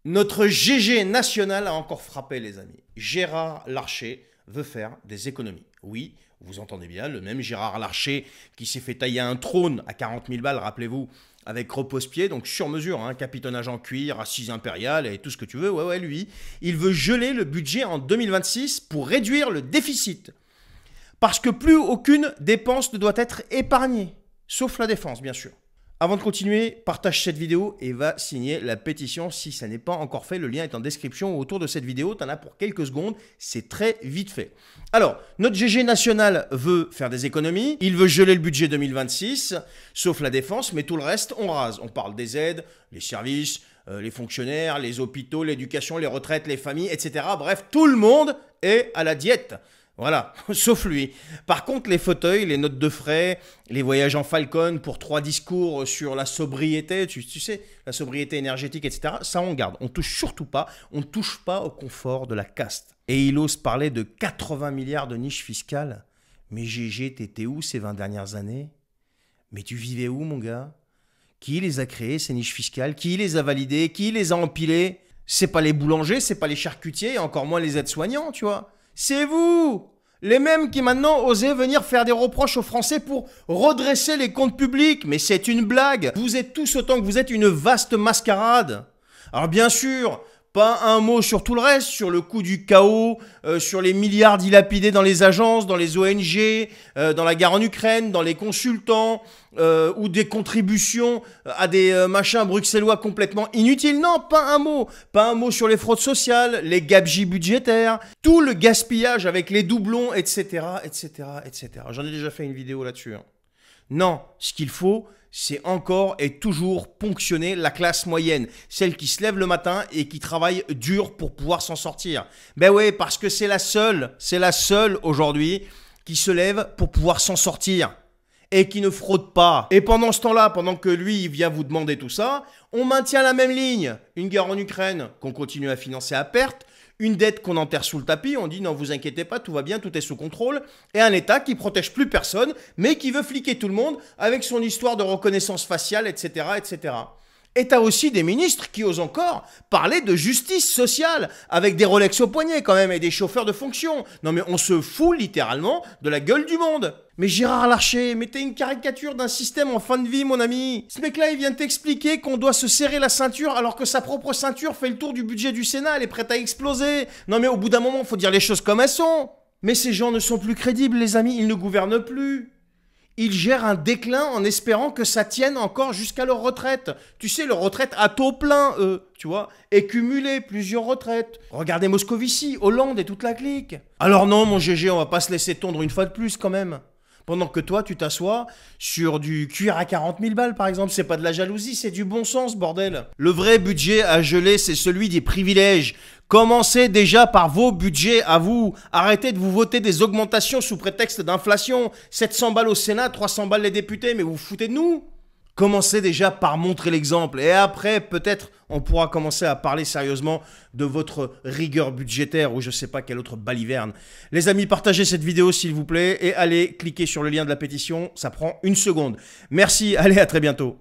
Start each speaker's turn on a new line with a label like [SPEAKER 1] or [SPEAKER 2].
[SPEAKER 1] Notre GG national a encore frappé, les amis. Gérard Larcher veut faire des économies. Oui, vous entendez bien, le même Gérard Larcher qui s'est fait tailler un trône à 40 000 balles, rappelez-vous, avec repose-pied, donc sur mesure, hein, capitonnage en cuir, assise impériale et tout ce que tu veux. Ouais, lui, il veut geler le budget en 2026 pour réduire le déficit. Parce que plus aucune dépense ne doit être épargnée, sauf la défense, bien sûr. Avant de continuer, partage cette vidéo et va signer la pétition si ça n'est pas encore fait. Le lien est en description autour de cette vidéo. Tu en as pour quelques secondes. C'est très vite fait. Alors, notre GG national veut faire des économies. Il veut geler le budget 2026, sauf la défense, mais tout le reste, on rase. On parle des aides, les services, les fonctionnaires, les hôpitaux, l'éducation, les retraites, les familles, etc. Bref, tout le monde est à la diète. Voilà, sauf lui. Par contre, les fauteuils, les notes de frais, les voyages en Falcon pour 3 discours sur la sobriété, tu sais, la sobriété énergétique, etc., ça on garde. On touche surtout pas, on ne touche pas au confort de la caste. Et il ose parler de 80 milliards de niches fiscales. Mais GG, t'étais où ces 20 dernières années? Mais tu vivais où, mon gars? Qui les a créées, ces niches fiscales? Qui les a validées? Qui les a empilées? C'est pas les boulangers, c'est pas les charcutiers, et encore moins les aides-soignants, tu vois. C'est vous, les mêmes qui maintenant osaient venir faire des reproches aux Français pour redresser les comptes publics. Mais c'est une blague. Vous êtes tous autant que vous êtes une vaste mascarade. Alors bien sûr, pas un mot sur tout le reste, sur le coût du chaos, sur les milliards dilapidés dans les agences, dans les ONG, dans la guerre en Ukraine, dans les consultants, ou des contributions à des machins bruxellois complètement inutiles. Non, pas un mot. Pas un mot sur les fraudes sociales, les gabegies budgétaires, tout le gaspillage avec les doublons, etc., etc., etc. J'en ai déjà fait une vidéo là-dessus. Hein. Non, ce qu'il faut, c'est encore et toujours ponctionner la classe moyenne, celle qui se lève le matin et qui travaille dur pour pouvoir s'en sortir. Ben oui, parce que c'est la seule aujourd'hui qui se lève pour pouvoir s'en sortir et qui ne fraude pas. Et pendant ce temps-là, pendant que lui, il vient vous demander tout ça, on maintient la même ligne. Une guerre en Ukraine qu'on continue à financer à perte, une dette qu'on enterre sous le tapis, on dit non, vous inquiétez pas, tout va bien, tout est sous contrôle, et un État qui protège plus personne, mais qui veut fliquer tout le monde avec son histoire de reconnaissance faciale, etc., etc. Et t'as aussi des ministres qui osent encore parler de justice sociale, avec des Rolex au poignet quand même, et des chauffeurs de fonction. Non mais on se fout littéralement de la gueule du monde. Mais Gérard Larcher, mais t'es une caricature d'un système en fin de vie, mon ami. Ce mec-là, il vient t'expliquer qu'on doit se serrer la ceinture alors que sa propre ceinture fait le tour du budget du Sénat, elle est prête à exploser. Non mais au bout d'un moment, faut dire les choses comme elles sont. Mais ces gens ne sont plus crédibles, les amis, ils ne gouvernent plus. Ils gèrent un déclin en espérant que ça tienne encore jusqu'à leur retraite. Tu sais, leur retraite à taux plein, tu vois, et cumuler plusieurs retraites. Regardez Moscovici, Hollande et toute la clique. Alors non, mon GG, on va pas se laisser tondre une fois de plus quand même. Pendant que toi, tu t'assois sur du cuir à 40 000 balles, par exemple. C'est pas de la jalousie, c'est du bon sens, bordel. Le vrai budget à geler, c'est celui des privilèges. Commencez déjà par vos budgets à vous. Arrêtez de vous voter des augmentations sous prétexte d'inflation. 700 balles au Sénat, 300 balles les députés, mais vous vous foutez de nous? Commencez déjà par montrer l'exemple. Et après, peut-être, on pourra commencer à parler sérieusement de votre rigueur budgétaire ou je sais pas quelle autre baliverne. Les amis, partagez cette vidéo s'il vous plaît et allez cliquer sur le lien de la pétition. Ça prend 1 seconde. Merci, allez, à très bientôt.